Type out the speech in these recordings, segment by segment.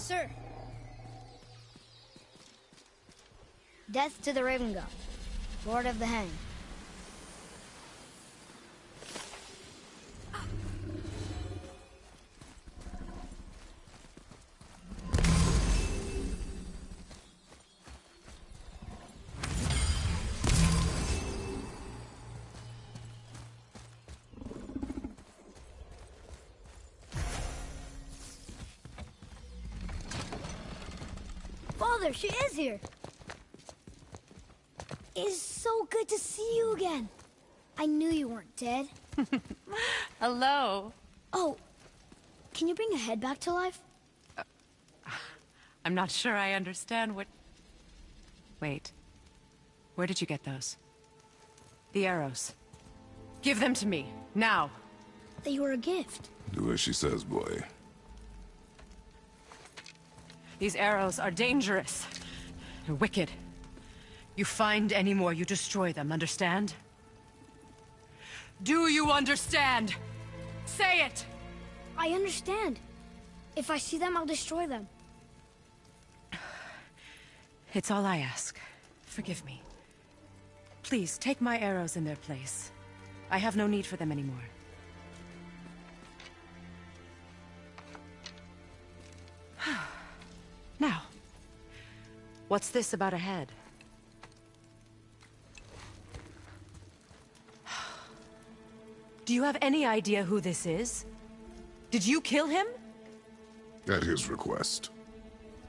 Sir. Death to the Raven God, Lord of the Hang. Father, she is here. It is so good to see you again. I knew you weren't dead. Hello. Oh, can you bring a head back to life? I'm not sure I understand what... Wait. Where did you get those? The arrows. Give them to me, now. They were a gift. Do as she says, boy. These arrows are dangerous. They're wicked. You find any more, you destroy them, understand? Do you understand? Say it! I understand. If I see them, I'll destroy them. It's all I ask. Forgive me. Please, take my arrows in their place. I have no need for them anymore. Now, what's this about a head? Do you have any idea who this is? Did you kill him? At his request.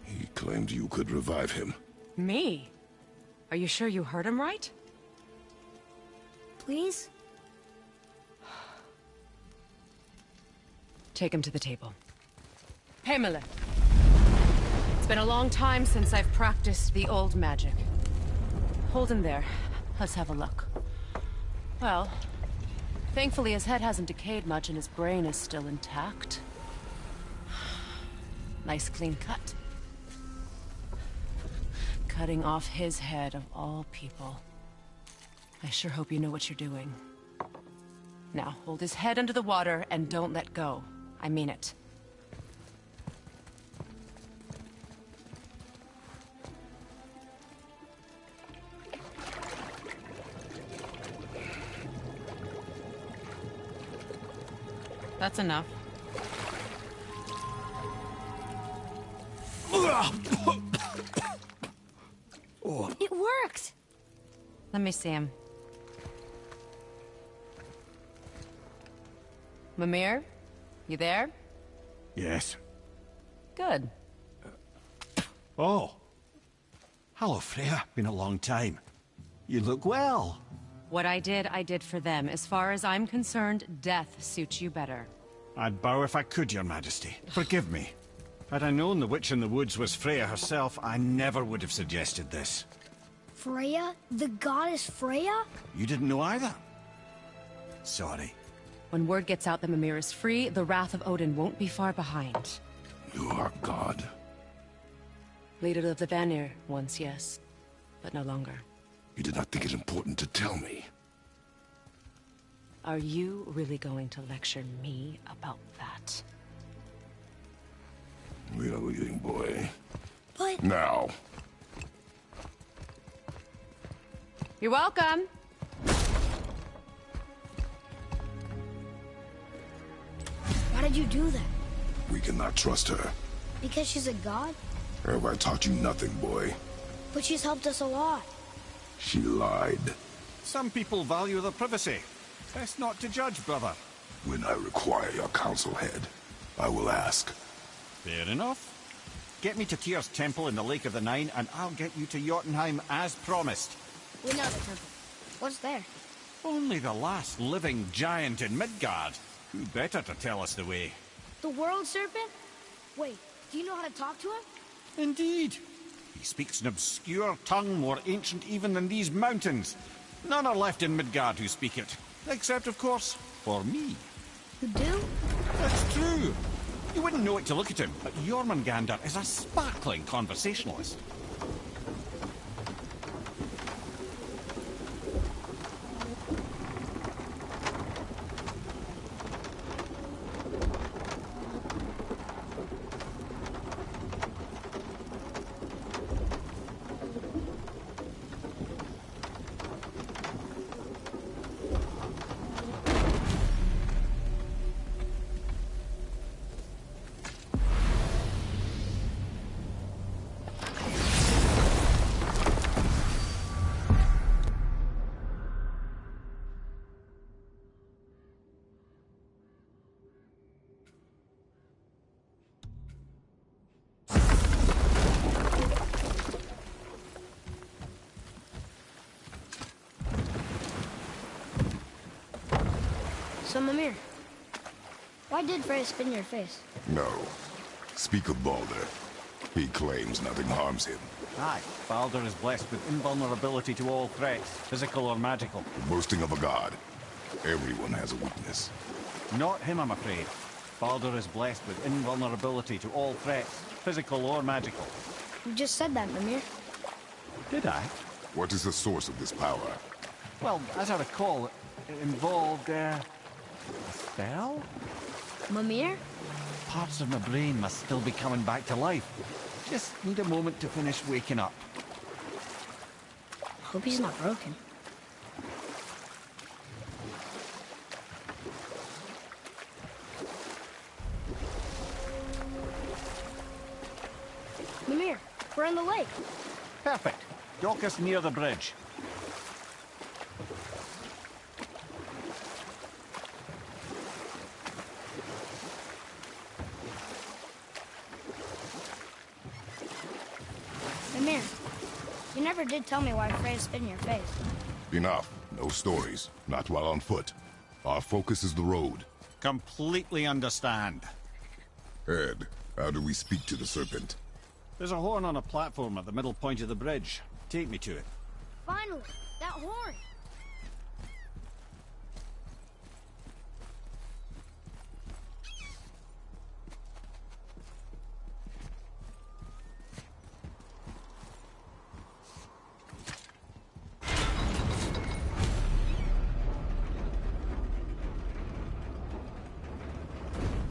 He claimed you could revive him. Me? Are you sure you heard him right? Please? Take him to the table. Pamela. It's been a long time since I've practiced the old magic. Hold him there. Let's have a look. Well, thankfully his head hasn't decayed much and his brain is still intact. Nice clean cut. Cutting off his head of all people. I sure hope you know what you're doing. Now, hold his head under the water and don't let go. I mean it. That's enough. It worked! Let me see him. Mimir? You there? Yes. Good. Oh. Hello, Freya. Been a long time. You look well. What I did for them. As far as I'm concerned, death suits you better. I'd bow if I could, Your Majesty. Forgive me. Had I known the Witch in the Woods was Freya herself, I never would have suggested this. Freya? The goddess Freya? You didn't know either? Sorry. When word gets out that Mimir is free, the wrath of Odin won't be far behind. You are God. Leader of the Vanir, once yes, but no longer. You did not think it important to tell me. Are you really going to lecture me about that? We are leaving, boy. But... Now. You're welcome. Why did you do that? We cannot trust her. Because she's a god? Have I taught you nothing, boy? But she's helped us a lot. She lied. Some people value their privacy. Best not to judge, brother. When I require your council head, I will ask. Fair enough. Get me to Tyr's temple in the Lake of the Nine, and I'll get you to Jotunheim as promised. We know the temple. What's there? Only the last living giant in Midgard. Who better to tell us the way? The World Serpent? Wait, do you know how to talk to him? Indeed. He speaks an obscure tongue more ancient even than these mountains. None are left in Midgard who speak it. Except, of course, for me. You do? That's true. You wouldn't know it to look at him, but Jormungandr is a sparkling conversationalist. So, Mimir, why did Freya spin your face? No. Speak of Baldur. He claims nothing harms him. Aye, Baldur is blessed with invulnerability to all threats, physical or magical. The boasting of a god. Everyone has a weakness. Not him, I'm afraid. Baldur is blessed with invulnerability to all threats, physical or magical. You just said that, Mimir. Did I? What is the source of this power? Well, as I recall, it involved, a spell? Mimir? Parts of my brain must still be coming back to life. Just need a moment to finish waking up. Hope he's not broken. Mimir, we're on the lake. Perfect. Dock us near the bridge. Mimir, you never did tell me why Freya spit in your face. Enough. No stories. Not while on foot. Our focus is the road. Completely understand. Ed, how do we speak to the serpent? There's a horn on a platform at the middle point of the bridge. Take me to it. Finally, that horn.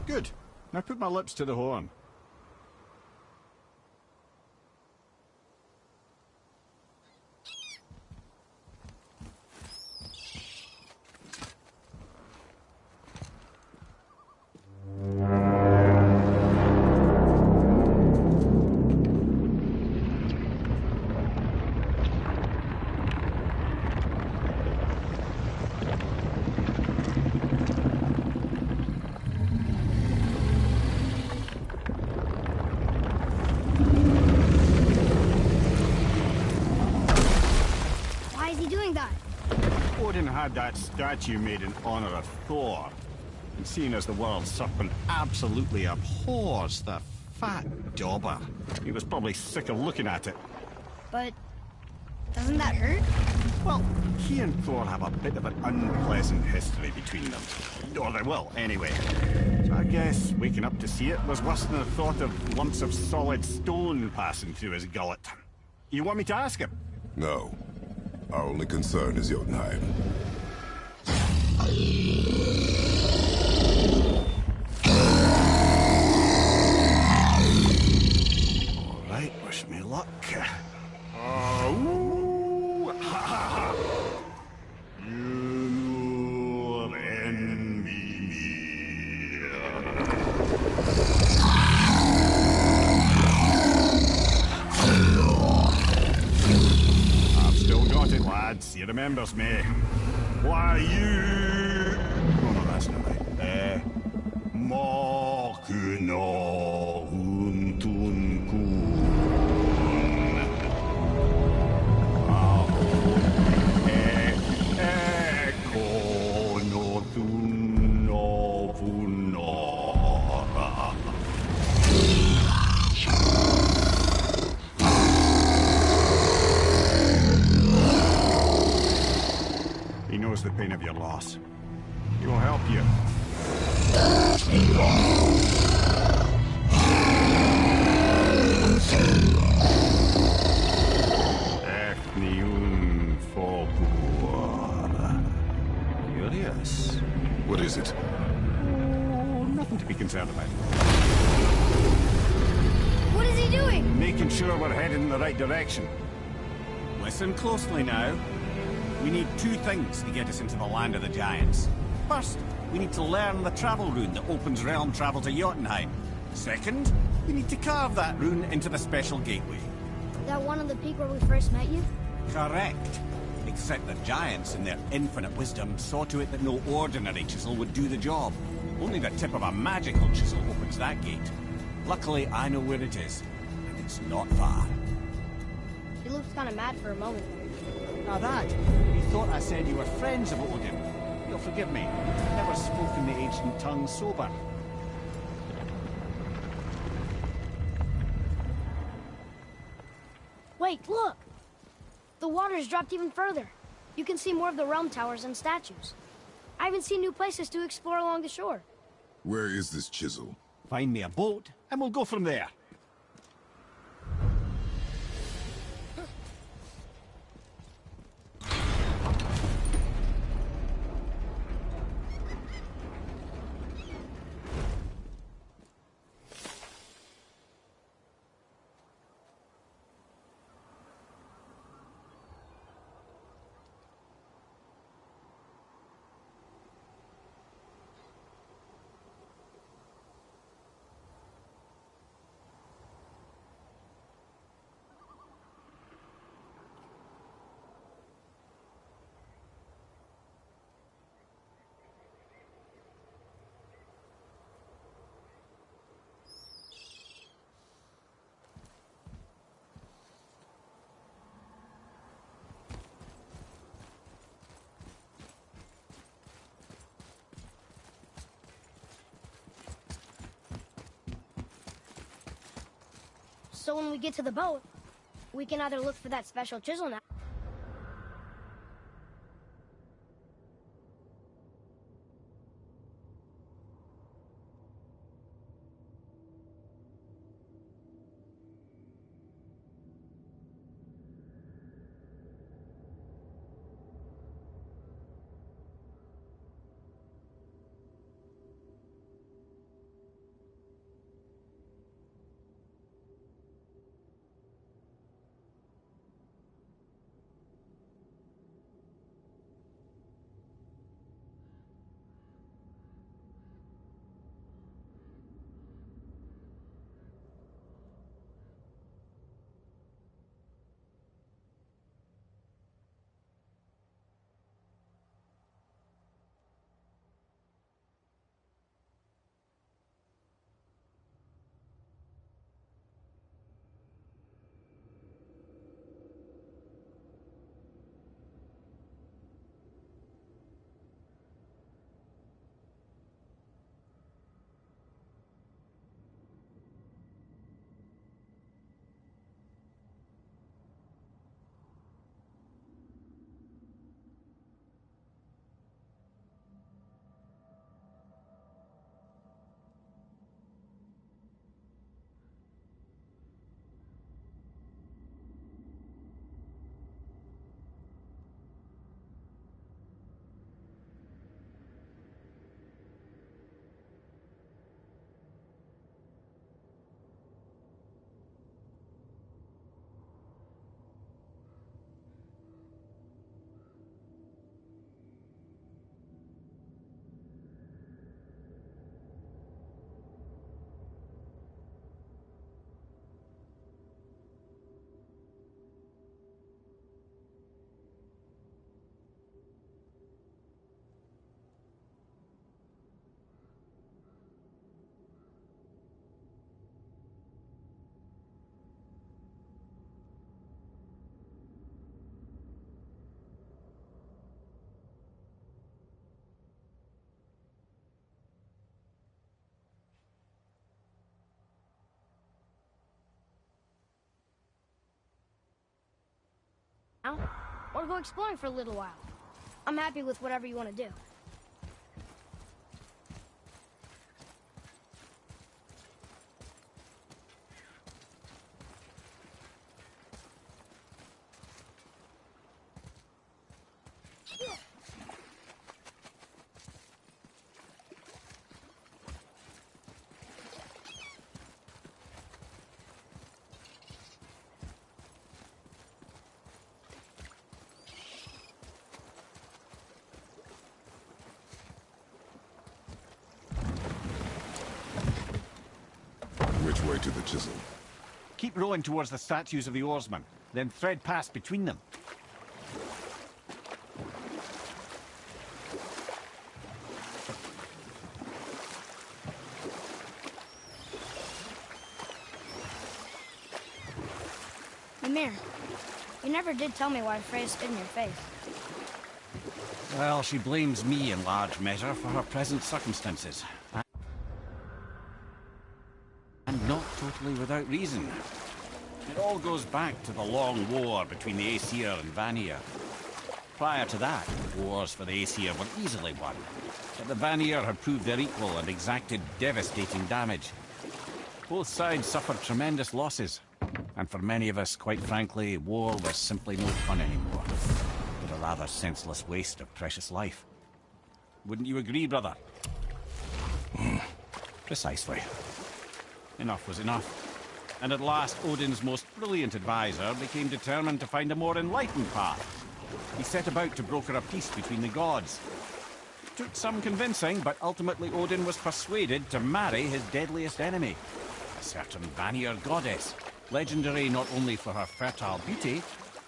Good. Now put my lips to the horn. Why is he doing that? Odin had that statue made in honor of Thor. And seeing as the world serpent absolutely abhors the fat dauber, he was probably sick of looking at it. But doesn't that hurt? Well, he and Thor have a bit of an unpleasant history between them. Or they will, anyway. So I guess waking up to see it was worse than the thought of lumps of solid stone passing through his gullet. You want me to ask him? No. Our only concern is Jotunheim. All right, wish me luck. Ooh, ha, ha, ha. You and me. I've still got it, lads. He remembers me. Why you? Oh no, that's not right. Mokuno Huntun Kun. Eko no Thun no Funora. He knows the pain of your loss. He will help you. Efniun Folkur. Curious. What is it? Oh, nothing to be concerned about. What is he doing? Making sure we're headed in the right direction. Listen closely now. We need two things to get us into the land of the giants. First, we need to learn the travel rune that opens realm travel to Jotunheim. Second, we need to carve that rune into the special gateway. That one on the peak where we first met you? Correct. Except the giants, in their infinite wisdom, saw to it that no ordinary chisel would do the job. Only the tip of a magical chisel opens that gate. Luckily, I know where it is, and it's not far. He looked kind of mad for a moment there. Now that, he thought I said you were friends of Odin. You'll forgive me. Never spoken the ancient tongue sober. Wait, look! The water's dropped even further. You can see more of the realm towers and statues. I even see new places to explore along the shore. Where is this chisel? Find me a boat, and we'll go from there. So when we get to the boat, we can either look for that special chisel now. Now, or go exploring for a little while. I'm happy with whatever you want to do. Which way to the chisel? Keep rowing towards the statues of the oarsmen, then thread past between them. Ymir, you never did tell me why Freya spit in your face. Well, she blames me in large measure for her present circumstances. And not totally without reason. It all goes back to the long war between the Aesir and Vanir. Prior to that, wars for the Aesir were easily won, but the Vanir had proved their equal and exacted devastating damage. Both sides suffered tremendous losses, and for many of us, quite frankly, war was simply no fun anymore, but a rather senseless waste of precious life. Wouldn't you agree, brother? Precisely. Enough was enough. And at last, Odin's most brilliant advisor became determined to find a more enlightened path. He set about to broker a peace between the gods. It took some convincing, but ultimately Odin was persuaded to marry his deadliest enemy, a certain Vanir goddess, legendary not only for her fertile beauty,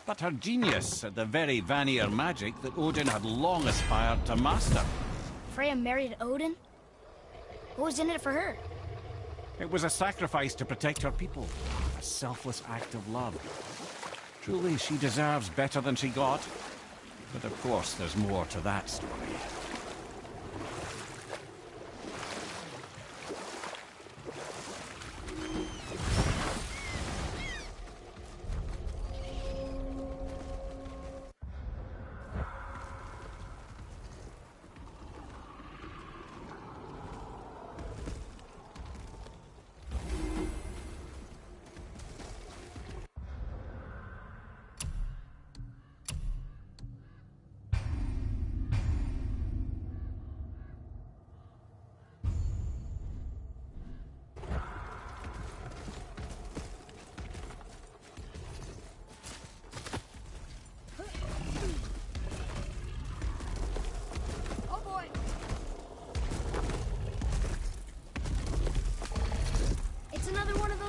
but her genius at the very Vanir magic that Odin had long aspired to master. Freya married Odin? What was in it for her? It was a sacrifice to protect her people, a selfless act of love. Truly, she deserves better than she got. But of course, there's more to that story.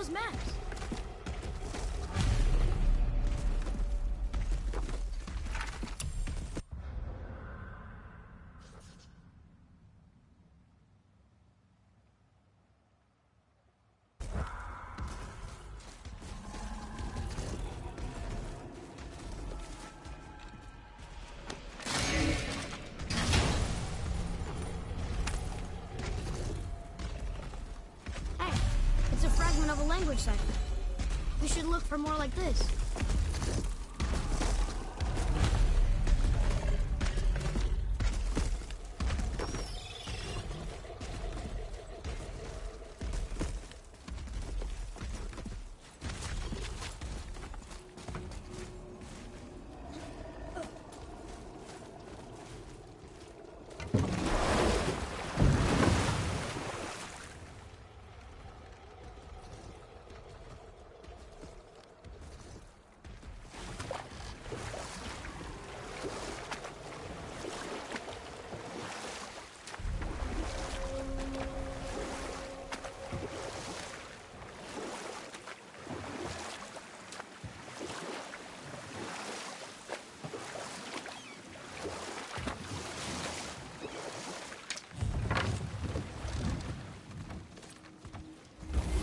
Maps. Hey, it's a fragment of a language cipher. We should look for more like this.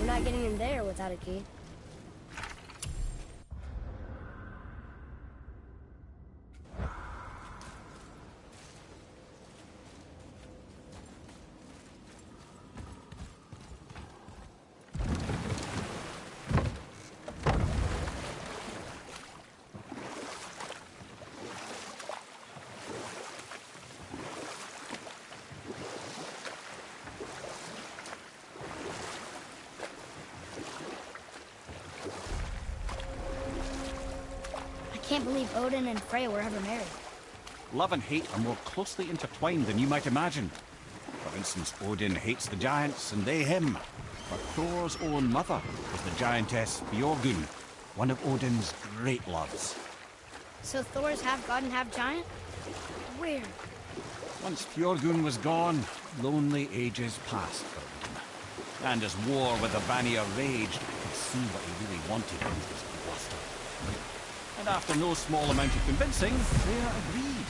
We're not getting in there without a key. I can't believe Odin and Freya were ever married. Love and hate are more closely intertwined than you might imagine. For instance, Odin hates the giants and they him. But Thor's own mother was the giantess Björgun, one of Odin's great loves. So Thor's half god and half giant? Weird. Once Björgun was gone, lonely ages passed for Odin. And as war with the Vanir raged, I could see what he really wanted in his bluster. And after no small amount of convincing, Freya agreed.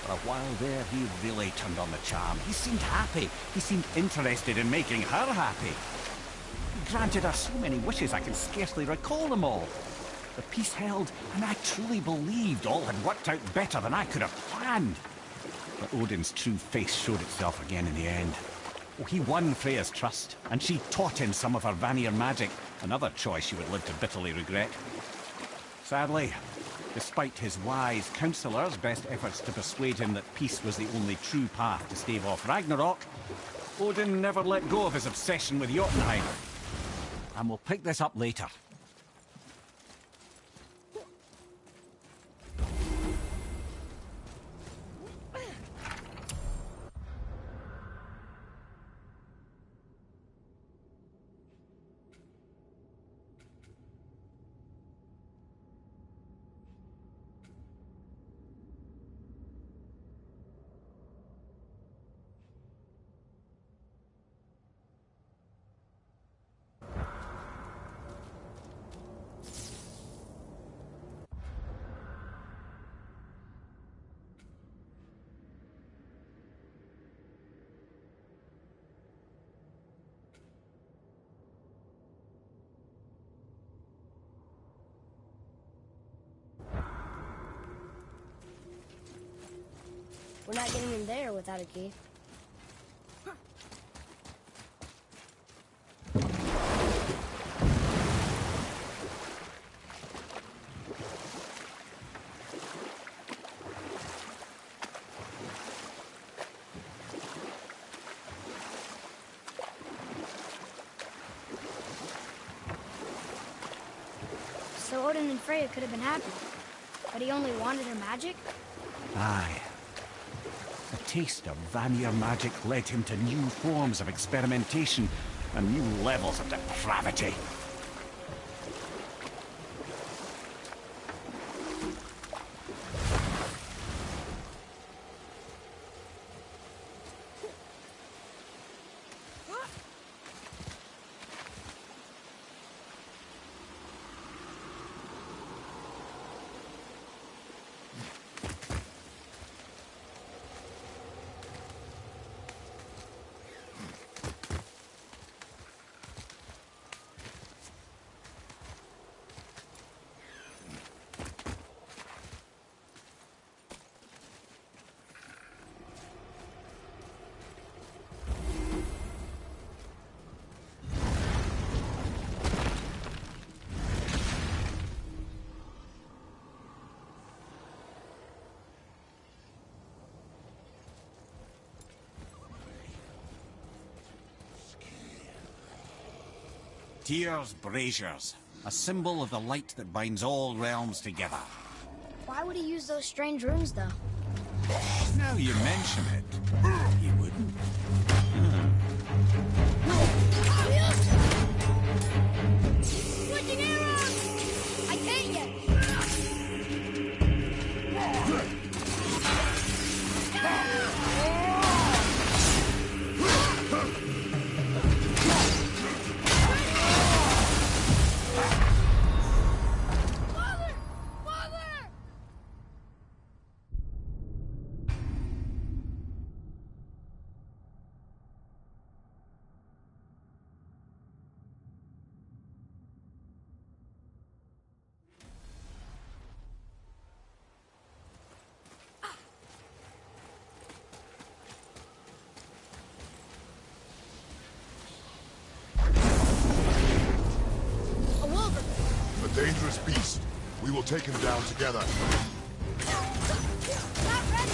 For a while there, he really turned on the charm. He seemed happy. He seemed interested in making her happy. He granted her so many wishes I can scarcely recall them all. The peace held, and I truly believed all had worked out better than I could have planned. But Odin's true face showed itself again in the end. Oh, he won Freya's trust, and she taught him some of her Vanir magic, another choice she would live to bitterly regret. Sadly, despite his wise counsellors' best efforts to persuade him that peace was the only true path to stave off Ragnarok, Odin never let go of his obsession with Jotunheim. And we'll pick this up later. We're not getting in there without a key. So Odin and Freya could have been happy, but he only wanted her magic? Aye. A taste of Vanir magic led him to new forms of experimentation and new levels of depravity. Tyr's braziers, a symbol of the light that binds all realms together. Why would he use those strange runes, though? Now you mention it, he wouldn't. Switching arrows! I can't yet! Dangerous beast. We will take him down together. Not ready!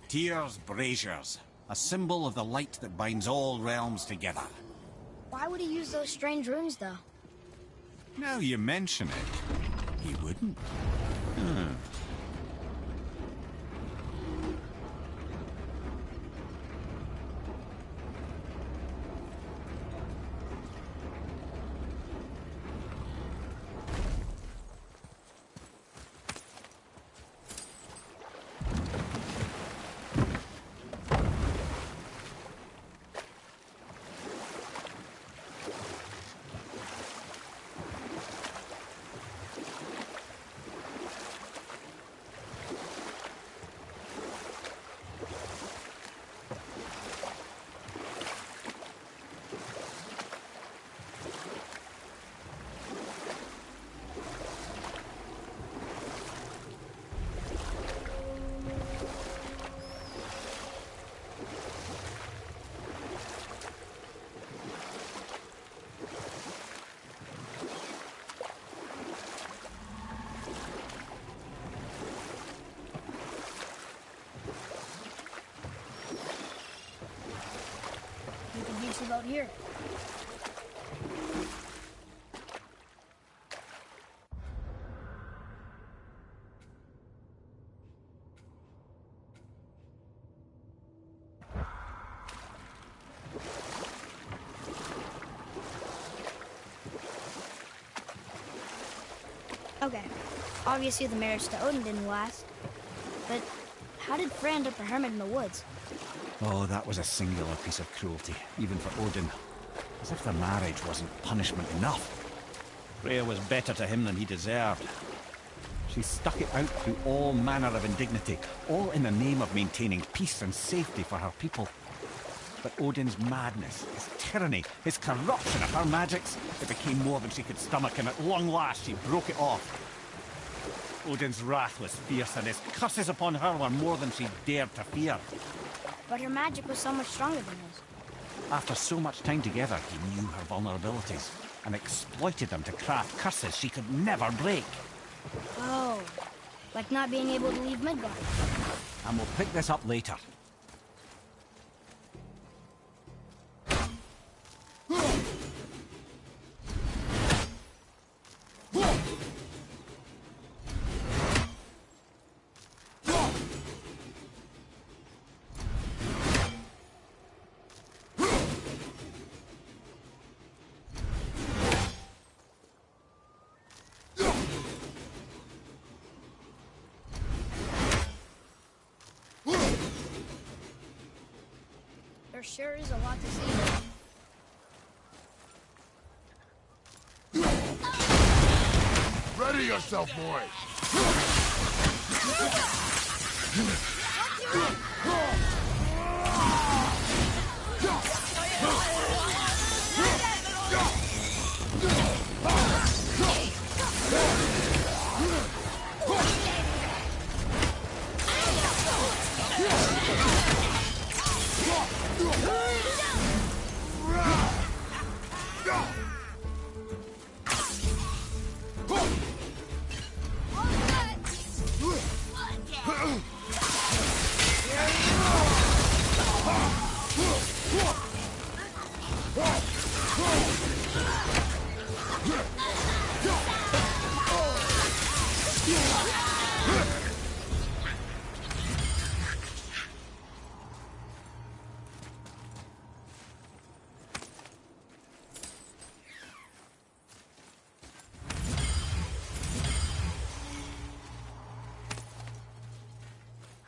Tyr's braziers, a symbol of the light that binds all realms together. Why would he use those strange runes, though? Now you mention it, he wouldn't. You could use about here. Okay, obviously the marriage to Odin didn't last. But how did Frey end up a hermit in the woods? Oh, that was a singular piece of cruelty, even for Odin. As if the marriage wasn't punishment enough. Freya was better to him than he deserved. She stuck it out through all manner of indignity, all in the name of maintaining peace and safety for her people. But Odin's madness, his tyranny, his corruption of her magics, it became more than she could stomach, and at long last she broke it off. Odin's wrath was fierce, and his curses upon her were more than she dared to fear. But her magic was so much stronger than his. After so much time together, he knew her vulnerabilities, and exploited them to craft curses she could never break. Oh, like not being able to leave Midgard. And we'll pick this up later. There sure is a lot to see. Ready yourself, boy!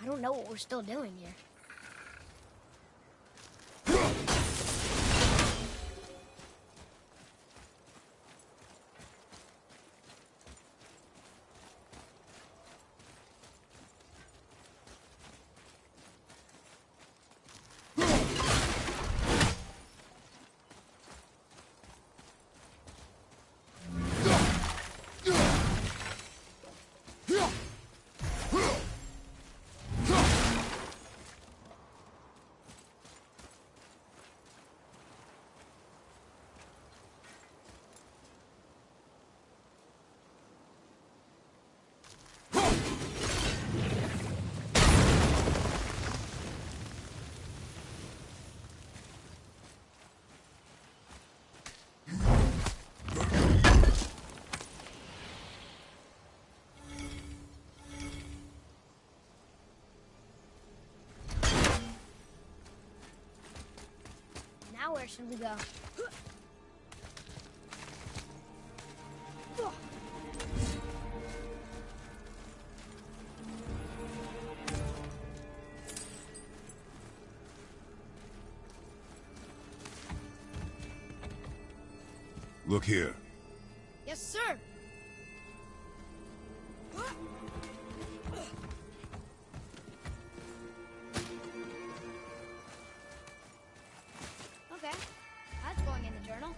I don't know what we're still doing here. Now where should we go? Look here. Yes, sir. Okay, that's going in the journal.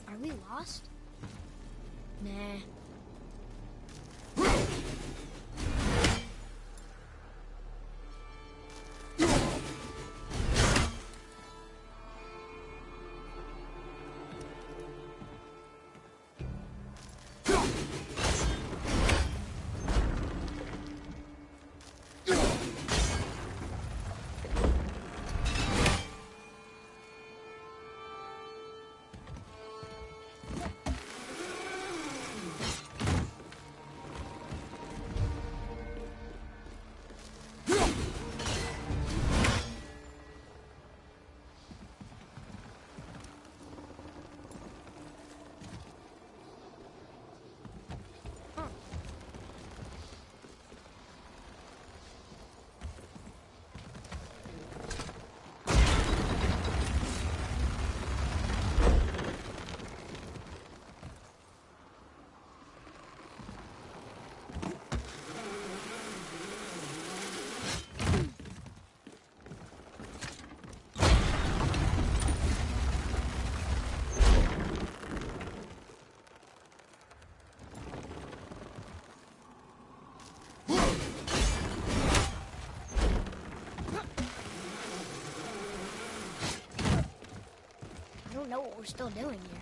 Are we lost? Nah. I don't know what we're still doing here.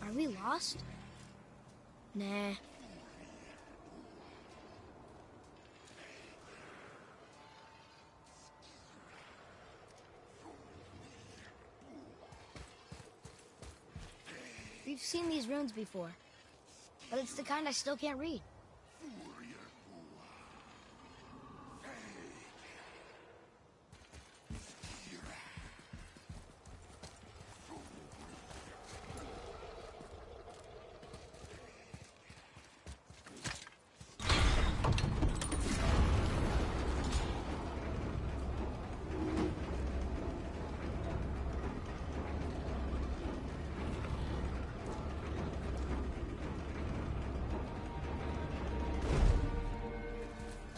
Are we lost? Nah. We've seen these runes before, but it's the kind I still can't read.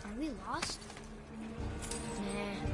Are we lost? Nah.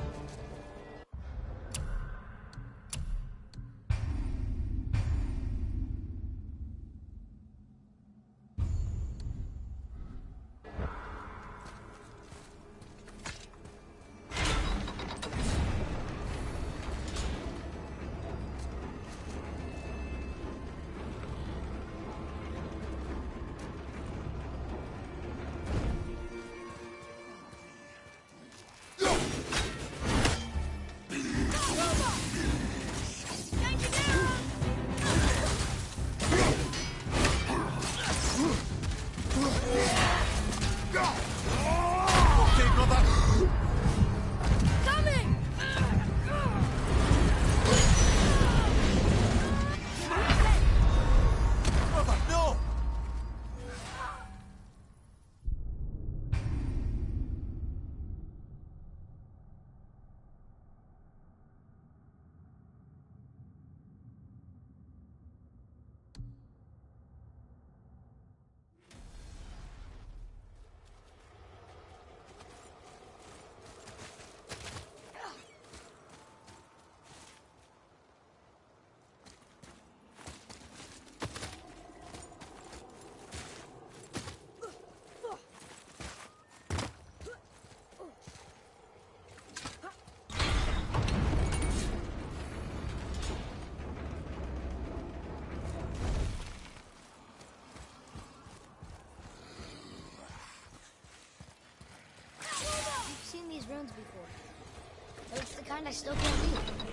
runes before. But it's the kind I still can't read.